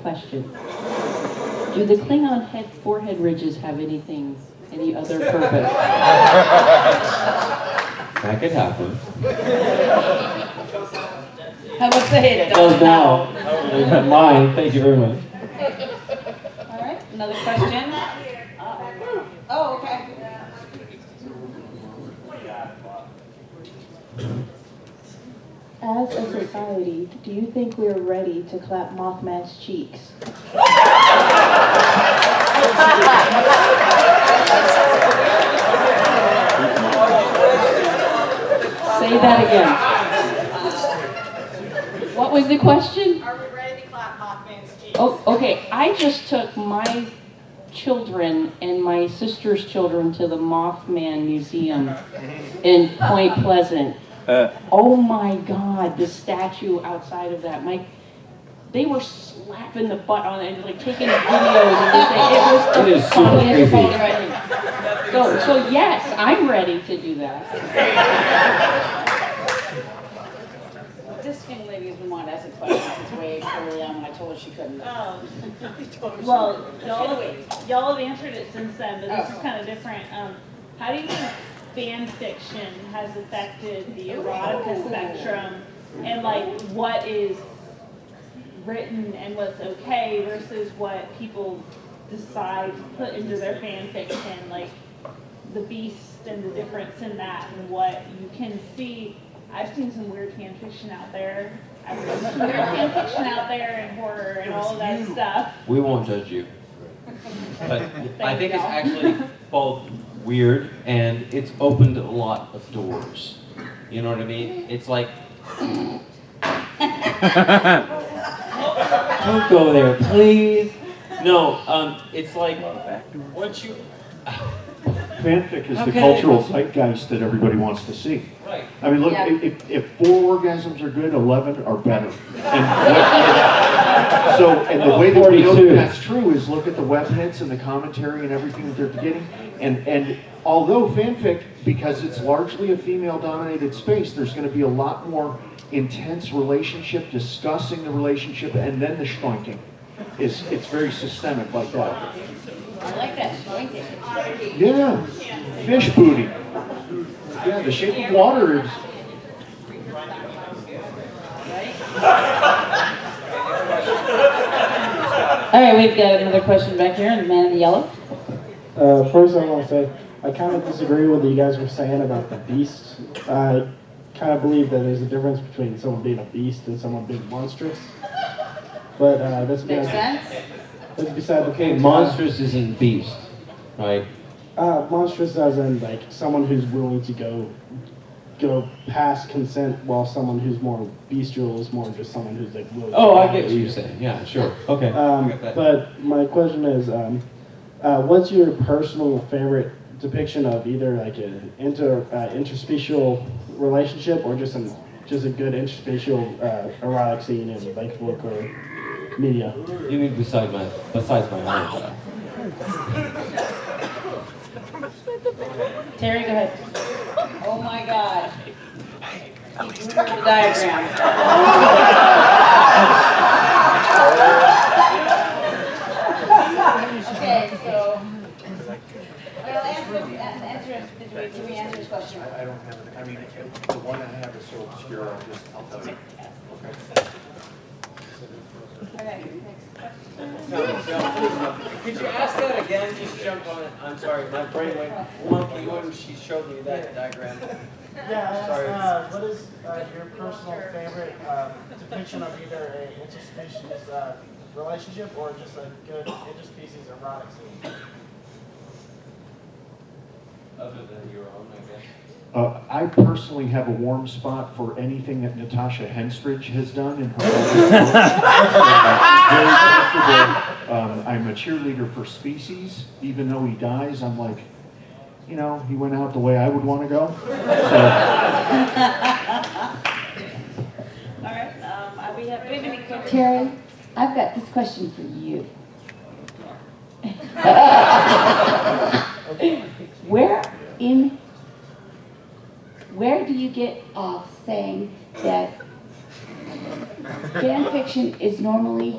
Question. Do the Klingon forehead ridges have any other purpose? That could happen. I would say it Does does now. now. Mine, thank you very much. All right, another question. Oh, okay. As a society, do you think we are ready to clap Mothman's cheeks? Say that again. What was the question? Are we ready to clap Mothman's cheeks? Oh, okay. I just took my children and my sister's children to the Mothman Museum in Point Pleasant. Oh my God, the statue outside of that. They were slapping the butt on it, like taking videos and everything. It was the funniest thing. So yes, I'm ready to do that. This young lady has been wanting to ask a question since way early on when I told her she couldn't. Well, y'all have answered it since then, but this is kind of different. How do you think fan fiction has affected the erotica spectrum, and like what is written and what's okay versus what people decide to put into their fan fiction, like the beast and the difference in that and what you can see. I've seen some weird fan fiction out there. I've seen some weird fan fiction out there and horror and all of that stuff. We won't judge you. But I think it's actually both weird and it's opened a lot of doors. You know what I mean? It's like... Don't go there, please. No, it's like once you... Fanfic is the cultural zeitgeist that everybody wants to see. Right. I mean, look, if 4 orgasms are good, 11 are better. And the way that we know that that's true is look at the web hits and the commentary and everything that they're getting. And although fanfic, because it's largely a female-dominated space, there's going to be a lot more intense relationship, discussing the relationship, and then the schloinking. It's very systemic like that. I like that. Yeah, fish booty. Yeah, the shape of water is. All right, we've got another question back here, and the man in the yellow. First, I want to say I kind of disagree with what you guys were saying about the beast. I kind of believe that there's a difference between someone being a beast and someone being monstrous. But that's Makes sense. That's beside the Okay, point. monstrous isn't beast, right? Monstrous as in like someone who's willing to go past consent, while someone who's more bestial is more just someone who's like willing. Oh, I get what you're saying. Yeah, sure. Okay. I get that. But my question is, what's your personal favorite depiction of either like an interspecial relationship or just a good interspecial erotic scene in like book or media? You mean besides my own? Terry, go ahead. Oh my God. You drew the diagram. Okay, so. Well, did we answer his question? I don't have it. I mean, the one I have is so obscure, I'll tell you. Okay, next question. Could you ask that again? Just jump on it. I'm sorry, my brain went wonky when she showed me that diagram. Yeah, Sorry. what is your personal favorite depiction of either a interspecies relationship or just a good interspecies erotic scene? Other than your own, I guess. I personally have a warm spot for anything that Natasha Henstridge has done in her life. Very comfortable. I'm a cheerleader for Species. Even though he dies, I'm like, he went out the way I would want to go. So. All right, we have any questions? Terry, I've got this question for you. Where do you get off saying that fan fiction is normally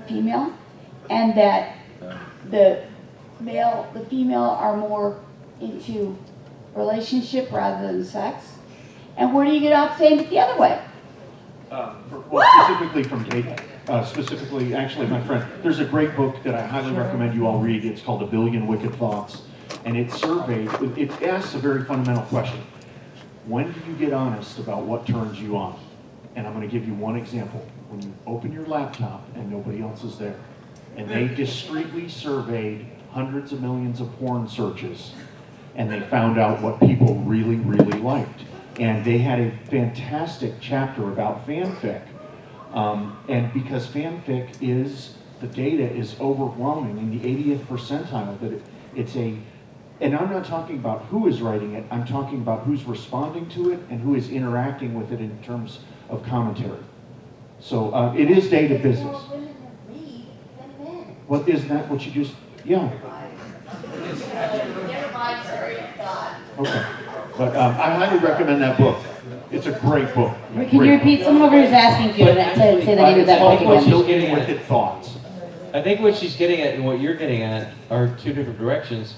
female, and that the female are more into relationship rather than sex? And where do you get off saying it the other way? Specifically from dating. Specifically, actually, my friend, there's a great book that I highly recommend you all read. It's called A Billion Wicked Thoughts. And it asks a very fundamental question. When do you get honest about what turns you on? And I'm going to give you one example. When you open your laptop and nobody else is there, and they discreetly surveyed hundreds of millions of porn searches, and they found out what people really, really liked. And they had a fantastic chapter about fanfic. And because fanfic the data is overwhelming in the 80th percentile, that and I'm not talking about who is writing it, I'm talking about who's responding to it and who is interacting with it in terms of commentary. So it is data business. What isn't that what you just, yeah. Okay, but I highly recommend that book. It's a great book. Can you repeat? Someone over here is asking you to say the name of that book again. Wicked Thoughts. I think what she's getting at and what you're getting at are two different directions.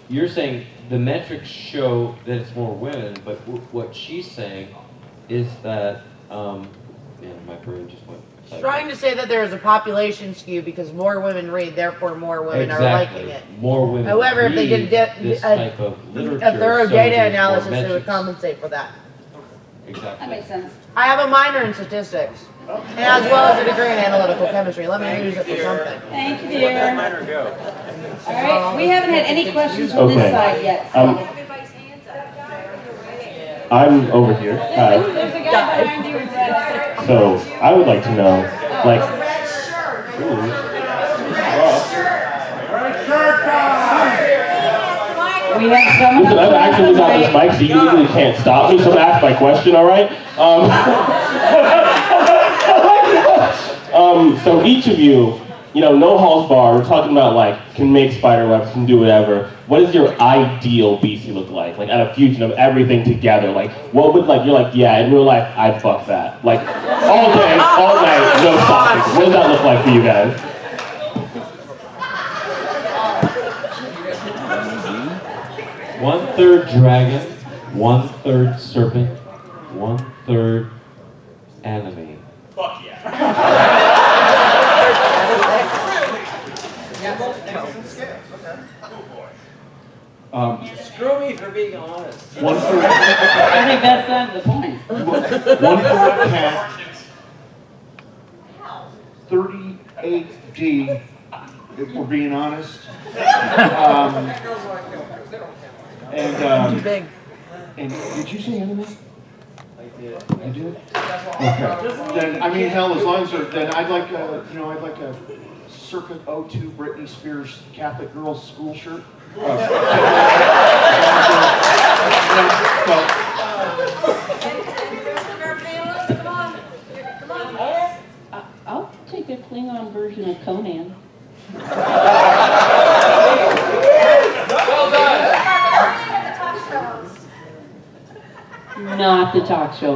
You're saying the metrics show that it's more women, but what she's saying is that, man, my brain just went. Trying to say that there is a population skew because more women read, therefore more women are liking it. More women. However, if they did this type of literature, a thorough so data there's more analysis, they would metrics. compensate for that. Exactly. That makes sense. I have a minor in statistics, and as well as a degree in analytical chemistry. Let me use it for something. Thank you, dear. All right, we haven't had any questions from this side yet. I'm over here. Hi. There's a guy behind you with red shirt. So I would like to know, like, We have someone. listen, I've actually got this mic, so you usually can't stop me. So I'm gonna ask my question, all right? So each of you, no halls bar. We're talking about like can make spider webs, can do whatever. What does your ideal beastie look like? Like at a fusion of everything together. Like what would you're like, yeah, in real life I'd fuck that. Like all day, all night, no stopping. What does that look like for you guys? 1/3 dragon, 1/3 serpent, 1/3 anime. Fuck yeah. Screw me for being honest. 1/3. I think that's not the point. 1/3 cat. 38D, if we're being honest. Too big. And did you say anime? I did. You did? Okay. Then I mean, hell, as long as then I'd like a circa 02 Britney Spears Catholic girls school shirt. I'll take a Klingon version of Conan. Not the talk show.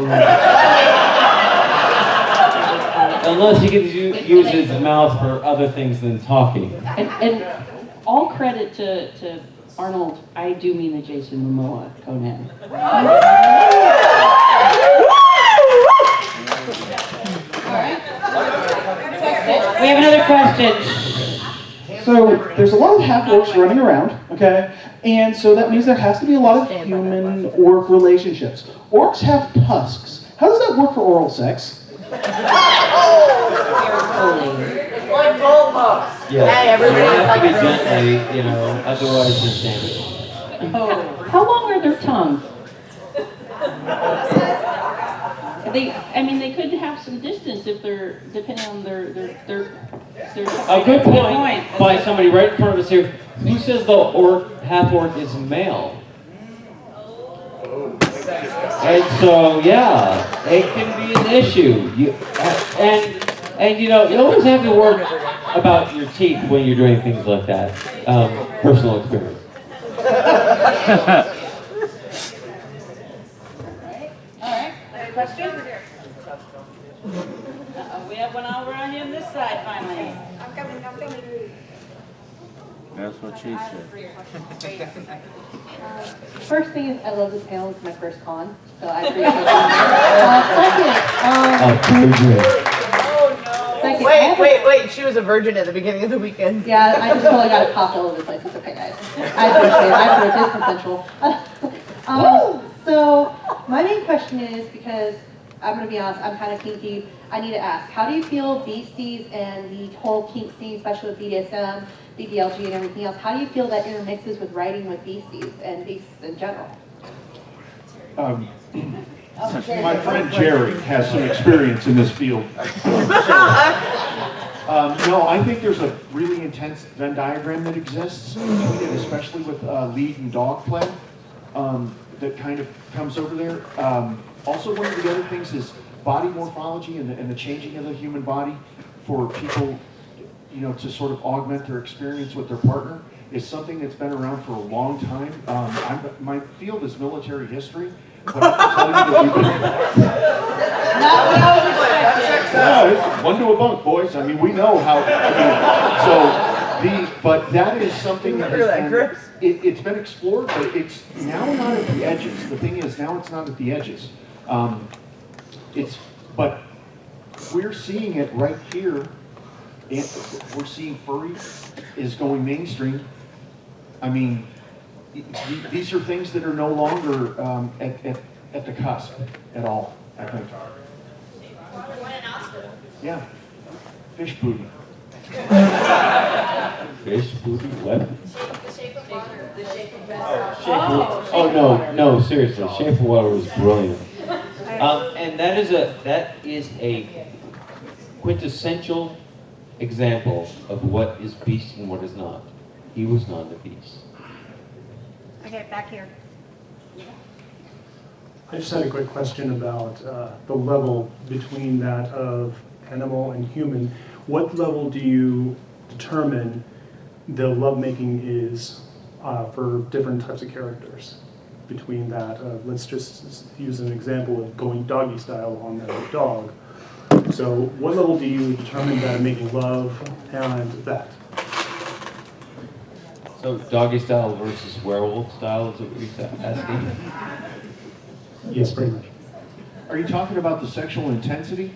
Unless he can use his mouth for other things than talking. And all credit to Arnold, I do mean the Jason Momoa Conan. We have another question. So there's a lot of half-orcs running around, okay? And so that means there has to be a lot of human-orc relationships. Orcs have tusks. How does that work for oral sex? It's like gold bugs. Yeah. Hey, You everybody have to be likes gently, otherwise there's damage. Oh, how long are their tongues? They could have some distance if they're depending on their A good point by somebody right in front of us here. Who says the half orc is male? And so yeah, it can be an issue. You always have to work about your teeth when you're doing things like that. Personal experience. All right, any question? We have one over on you on this side finally. I'm coming. That's what she said. First thing is, I love this panel. It's my first con, so I appreciate it. Second, Wait, she was a virgin at the beginning of the weekend. yeah, I just totally got a cough all over the place. It's okay, guys. I appreciate it. I appreciate it. It's consensual. So my main question is, because I'm going to be honest, I'm kind of kinky. I need to ask, how do you feel Beasties and the whole kink scene, especially with BDSM, BDLG, and everything else, how do you feel that intermixes with writing with Beasties and Beasts in general? My friend Jerry has some experience in this field. No, I think there's a really intense Venn diagram that exists between it, especially with lead and dog play, that kind of comes over there. Also, one of the other things is body morphology and the changing of the human body for people, to sort of augment their experience with their partner is something that's been around for a long time. My field is military history, but I can tell you that we've been... Not what I was expecting. No, it's one to a bunk, boys. I mean, we know how. But that is something that has been, it's been explored, but it's now not at the edges. The thing is, now it's not at the edges. But we're seeing it right here. We're seeing furry is going mainstream. I mean, these are things that are no longer at the cusp at all, I think. Yeah. Fish booty. Fish booty? What? The shape of water. The shape of No, seriously, Shape of Water was brilliant. And that is a quintessential example of what is beast and what is not. He was not a beast. Okay, back here. I just had a quick question about the level between that of animal and human. What level do you determine the lovemaking is for different types of characters? Between that, let's just use an example of going doggy style on the dog. So what level do you determine that making love and that? So doggy style versus werewolf style is what you're asking? Yes, pretty much. Are you talking about the sexual intensity?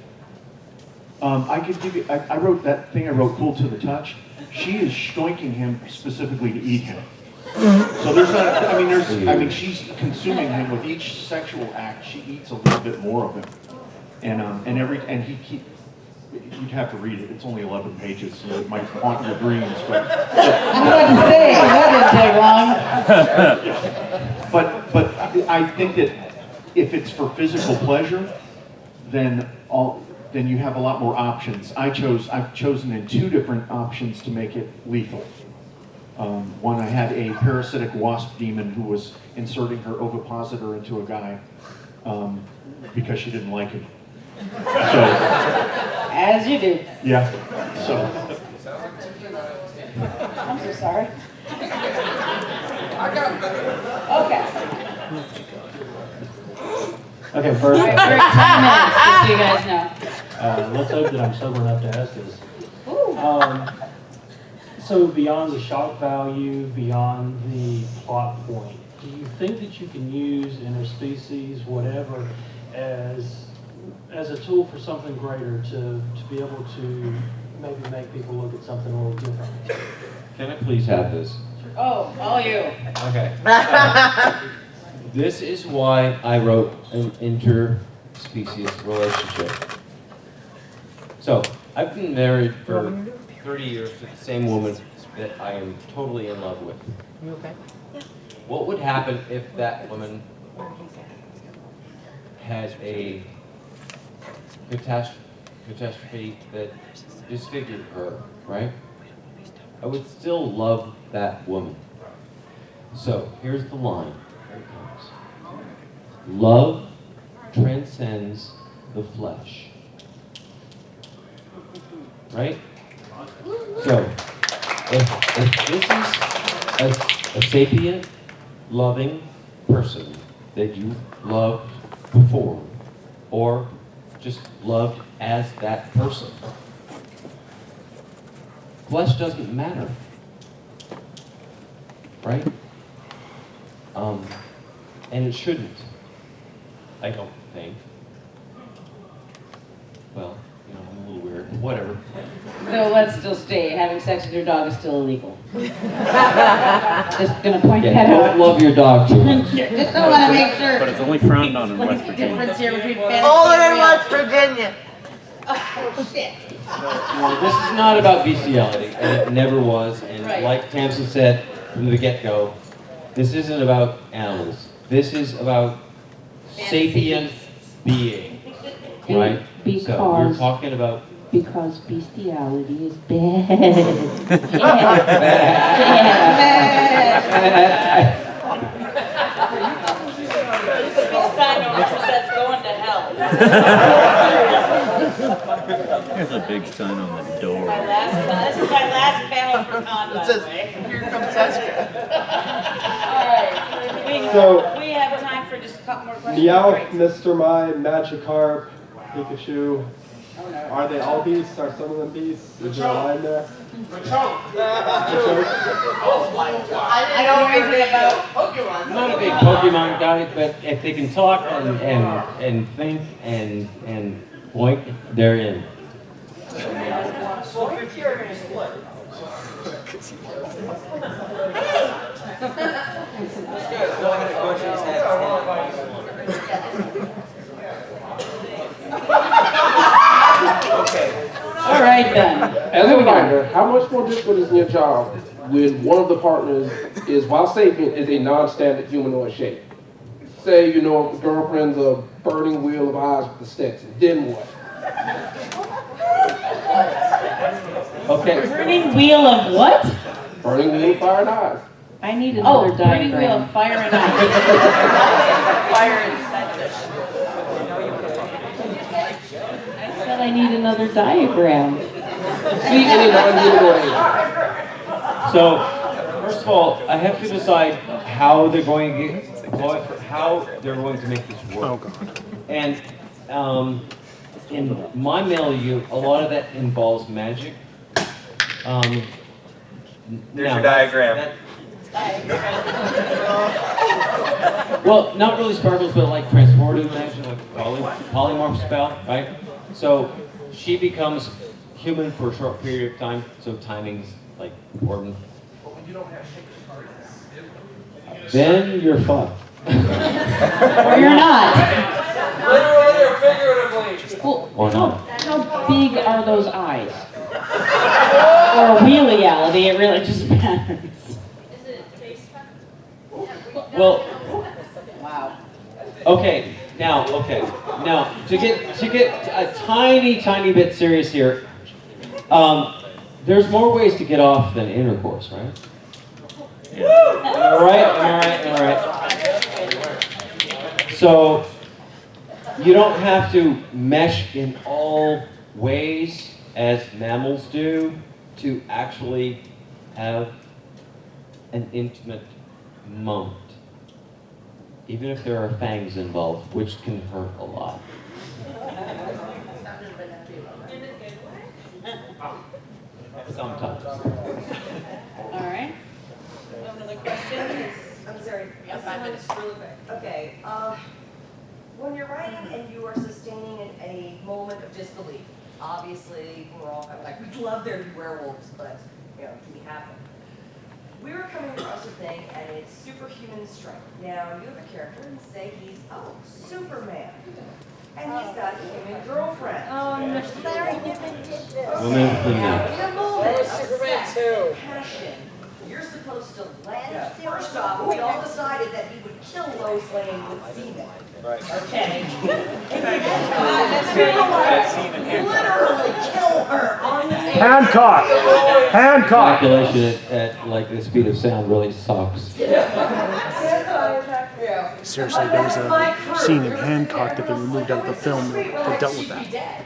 I could give you, I wrote that thing I wrote, Cool to the Touch. She is stoinking him specifically to eat him. So there's not, I mean, she's consuming him with each sexual act. She eats a little bit more of him. And he you'd have to read it. It's only 11 pages, so it might haunt your dreams. But I wouldn't say, that didn't take long. But I think that if it's for physical pleasure, then you have a lot more options. I've chosen in 2 different options to make it lethal. One, I had a parasitic wasp demon who was inserting her ovipositor into a guy because she didn't like him. So, As you do. yeah. So. I'm so sorry. Okay. Okay, All first. right, we're at 10 minutes, just so you guys know. Let's hope that I'm sober enough to ask this. So beyond the shock value, beyond the plot point, do you think that you can use interspecies, whatever, as a tool for something greater to be able to maybe make people look at something a little different? Can I please have this? Oh, all you. Okay. This is why I wrote an interspecies relationship. So, I've been married for 30 years to the same woman that I am totally in love with. You okay? Yeah. What would happen if that woman had a catastrophe that disfigured her, right? I would still love that woman. So, here's the line. Here it comes. Love transcends the flesh. Right? So, if this is a sapient, loving person that you loved before, or just loved as that person, flesh doesn't matter, right? And it shouldn't. I don't think. Well, you know, I'm a little weird. Whatever. So let's still stay, having sex with your dog is still illegal. Just gonna point that Don't out. love your dog too much. Just don't wanna make sure. But it's only frowned on in West Virginia. Difference here between fantasy Only and in real. West Virginia. Oh, shit. This is not about bestiality, and it never was. And Right. like Tamsin said from the get-go, this isn't about animals. This is about sapient being, right? So we're talking about Because bestiality is bad. Sign over that says going to hell. There's a big sign on the door. This is my last panel for con, by the way. Here comes Jessica. All right, we have time for just a couple more questions. Meowth, Mr. Mime, Magikarp, Pikachu. Are they all beasts? Are some of them beasts? Is there a line there? I don't know anything about Pokemon. I'm not a big Pokemon guy, but if they can talk and think and boink, they're in. All right then. As a reminder, how much more difficult is your job when one of the partners is, while sapient, is a non-standard humanoid shape? Say, you know, the girlfriend's a burning wheel of eyes with the Stetson. Then what? Okay. Burning wheel of what? Burning wheel of fire and eyes. I need another diagram. Burning wheel of fire and ice. Fire and I said I need another diagram. See any non-humanoid. So, first of all, I have to decide how they're going to make this work. Oh, God. And in my milieu, a lot of that involves magic. There's your diagram. Well, not really sparkles, but like transportive magic, like polymorph spell, right? So she becomes human for a short period of time, so timing's like important. Then you're fucked. Or you're not. Literally or figuratively. Well, Or not. how big are those eyes? Or wheeliality, it really just matters. Well, wow. Okay, now to get a tiny bit serious here, there's more ways to get off than intercourse, right? Yeah. All right. So you don't have to mesh in all ways as mammals do to actually have an intimate moment. Even if there are fangs involved, which can hurt a lot. Sometimes. All right. Another question? I'm sorry, Yeah, 5 minutes. really quick. Okay, when you're writing and you are sustaining a moment of disbelief, obviously we're all kind of like, we'd love there to be werewolves, but you know, can we have them? We were coming across a thing and it's superhuman strength. Now you have a character and say he's Superman. And he's got a human girlfriend. Oh, no. Larry Woman, in a moment of Superman sex too. and passion, you're supposed to let. First off, we all decided that he would kill Lois Lane with semen. Right. Okay. Literally kill her on the table. Hancock! Hancock! Calculation at like the speed of sound really sucks. Seriously, there was a scene in Hancock that they removed out of the film that dealt with that.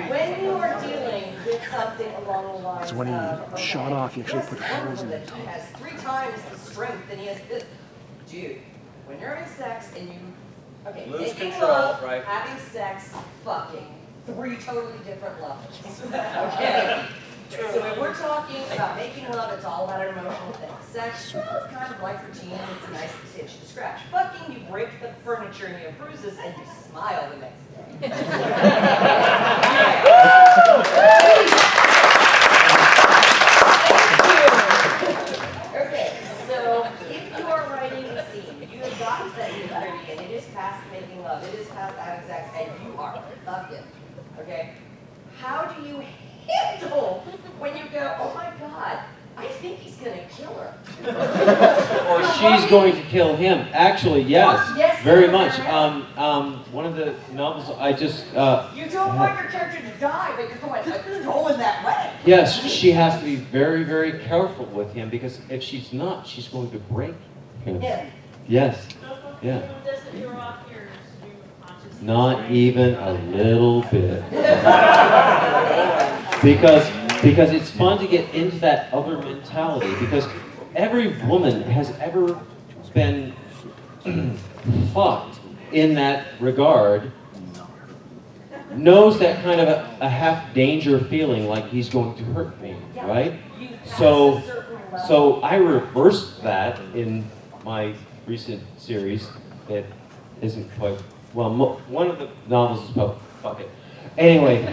When you are dealing with something along the lines Because when he of, shot off, he actually put holes in the that top. has 3 times the strength than he has this. Dude, when you're having sex and you, okay, Lose making control, love, right. having sex, fucking, 3 totally different levels. Okay? about making love, it's all about an emotional thing. Sex, well, it's kind of like routine, it's a nice itch to scratch. Fucking, you break the furniture and you have bruises and you smile the next day. Okay, so if you are writing a scene, you have got that nitty-gritty, and it is past making love, it is past having sex, and you are fucking, okay? How do you handle when you go, oh my God, I think he's gonna kill her? Or she's going to kill him. Actually, yes, Yes, very much. One of the novels I just you don't want your character to die, but you're going that way. yes, she has to be very, very careful with him because if she's not, she's going to break him. Yeah. Yes, yeah. Doesn't you're off your stream of consciousness? Not even a little bit. Because it's fun to get into that other mentality because every woman has ever been fucked in that regard knows that kind of a half danger feeling like he's going to hurt me, right? So I reversed that in my recent series that isn't quite, well, one of the novels is about fuck it. Anyway,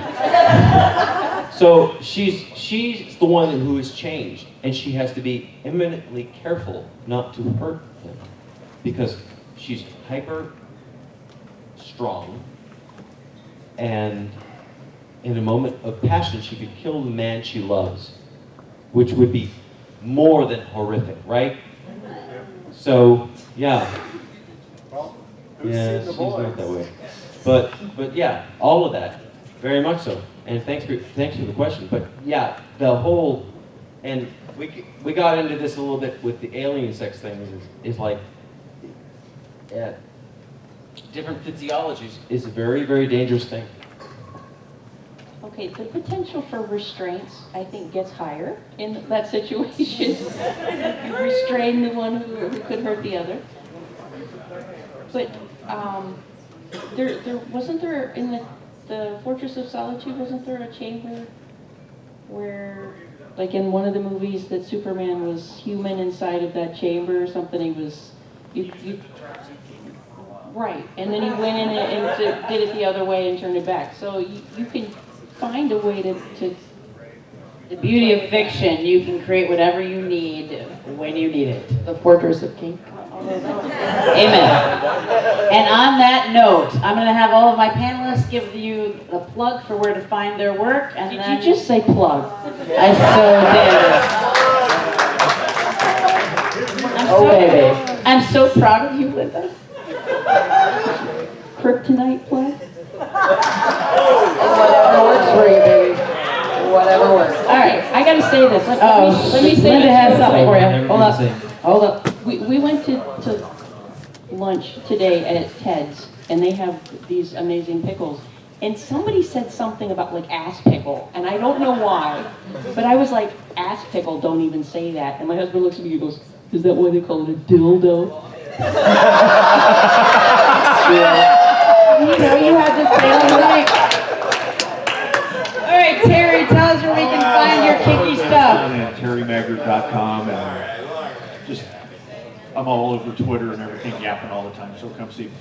so she's the one who has changed, and she has to be eminently careful not to hurt him because she's hyper strong, and in a moment of passion, she could kill the man she loves, which would be more than horrific, right? So, yeah. Yeah, she's not that way. But yeah, all of that. Very much so, and thanks for the question. But yeah, the whole, and we got into this a little bit with the alien sex thing. Is like, yeah, different physiologies is a very, very dangerous thing. Okay, the potential for restraints, I think, gets higher in that situation. You restrain the one who could hurt the other. But there wasn't there in the Fortress of Solitude, wasn't there a chamber where, like in one of the movies, that Superman was human inside of that chamber or something? He was, right, and then he went in and did it the other way and turned it back. So you can find a way to The beauty of fiction, you can create whatever you need when you need it. The Fortress of Kink. Amen. And on that note, I'm going to have all of my panelists give you a plug for where to find their work. And Did then you just say plug? I so did. I'm so proud of you, Linda. Kryptonite plug? Whatever works for you, baby. Whatever works. All right, I got to say this. Let me say Linda this has real something quick. for you. Hold up. We went to lunch today at Ted's, and they have these amazing pickles. And somebody said something about like ass pickle, and I don't know why, but I was like, ass pickle, don't even say that. And my husband looks at me and goes, is that why they call it a dildo? You know, you had to say it right. All right, Terry, tell us where we can find your kinky stuff. At terrymaggert.com, and just, I'm all over Twitter and everything, yapping all the time, so come see me.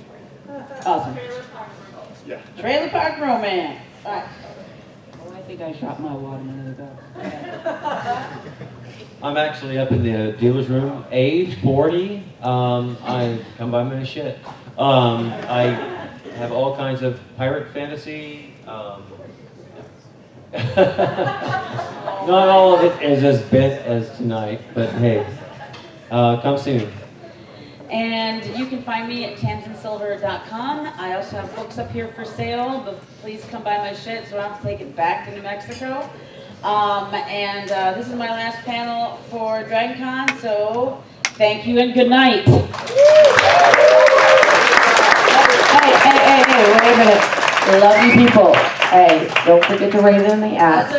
Awesome. Yeah. Trailer Park Romance. All right. Oh, I think I shot my watermelon about. I'm actually up in the dealer's room, A40. I come by my shit. I have all kinds of pirate fantasy. Not all of it is as big as tonight, but hey, come see me. And you can find me at tamsinsilver.com. I also have books up here for sale, but please come by my shit so I don't have to take it back to New Mexico. This is my last panel for DragonCon, so thank you and good night. Hey, wait a minute. Love you people. Hey, don't forget to raise it in the ass.